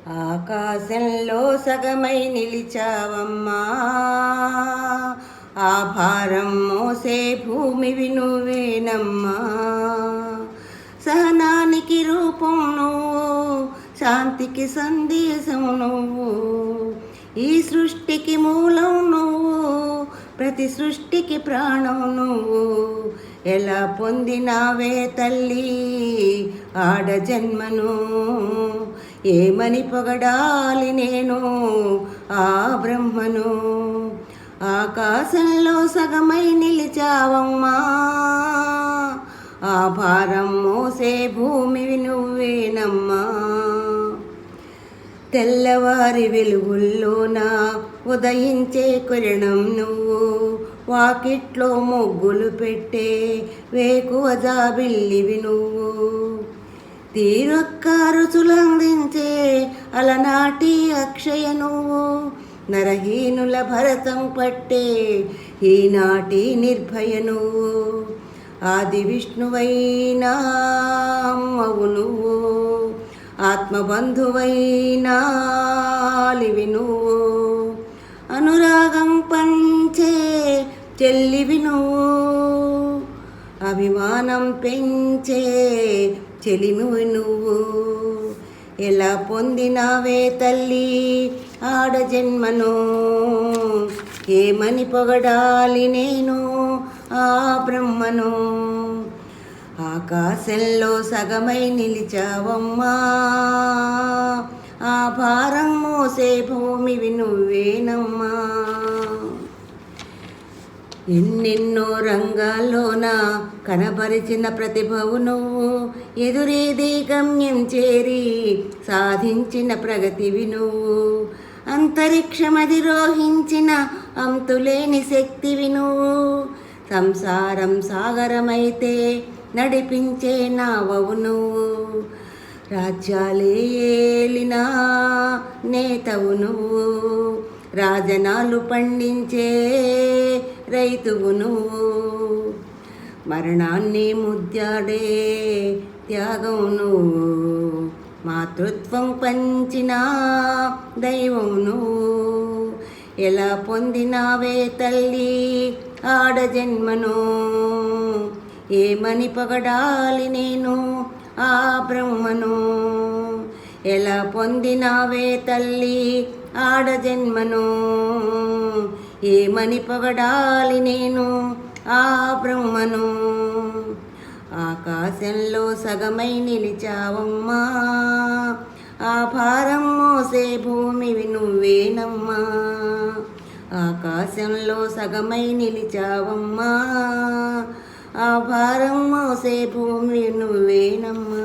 ఆకాశంలో సగమై నిలిచావమ్మా, ఆ భారం మోసే భూమివి నువ్వేనమ్మా. సహనానికి రూపం నువ్వు, శాంతికి సందేశం నువ్వు, ఈ సృష్టికి మూలం నువ్వు, ప్రతి సృష్టికి ప్రాణం నువ్వు. ఎలా పొందినావే తల్లి ఆడ జన్మను, ఏమని పొగడాలి నేను ఆ బ్రహ్మను. ఆకాశంలో సగమై నిలిచావమ్మా, ఆ భారం మోసే భూమివి నువ్వేనమ్మా. తెల్లవారి వెలుగుల్లోన ఉదయించే కిరణం నువ్వు, వాకిట్లో ముగ్గులు పెట్టే వేకువ జాబిల్లివి నువ్వు, తీరొక్క రుచులందించే అలనాటి అక్షయ నువ్వు, నరహీనుల భరతం పట్టే ఈనాటి నిర్భయ నువ్వు. ఆది విష్ణువైనా అమ్మవు నువ్వు, ఆత్మబంధువైనాలివి నువ్వు, అనురాగం పంచే చెల్లివి నువ్వు, అభిమానం పెంచే చెలిమి నువ్వు. ఎలా పొందినావే తల్లి ఆడ జన్మను, ఏమని పొగడాలి నేను ఆ బ్రహ్మను. ఆకాశంలో సగమై నిలిచావమ్మా, ఆ భారం మోసే భూమివి నువ్వేనమ్మా. ఎన్నెన్నో రంగాల్లోన కనపరిచిన ప్రతిభవు నువ్వు, ఎదురేదే గమ్యం చేరి సాధించిన ప్రగతివి నువ్వు, అంతరిక్షమధిరోహించిన అంతులేని శక్తివి నువ్వు, సంసారం సాగరమైతే నడిపించే నావవు నువ్వు, రాజ్యాలే ఏలిన నేతవు నువ్వు, రాజనాలు పండించే రైతువు నువ్వు, మరణాన్ని ముద్దాడే త్యాగం నువ్వు, మాతృత్వం పంచిన దైవం నువ్వు. ఎలా పొందినావే తల్లి ఆడ జన్మను, ఏమని పొగడాలి నేను ఆ బ్రహ్మను. ఎలా పొందినావే తల్లి ఆడ జన్మను, ఏమని పొగడాలి నేను ఆ బ్రహ్మను. ఆకాశంలో సగమై నిలిచావమ్మా, ఆ భారం మోసే భూమివి నువ్వేనమ్మా. ఆకాశంలో సగమై నిలిచావమ్మా, ఆ భారం మోసే భూమి నువ్వేనమ్మా.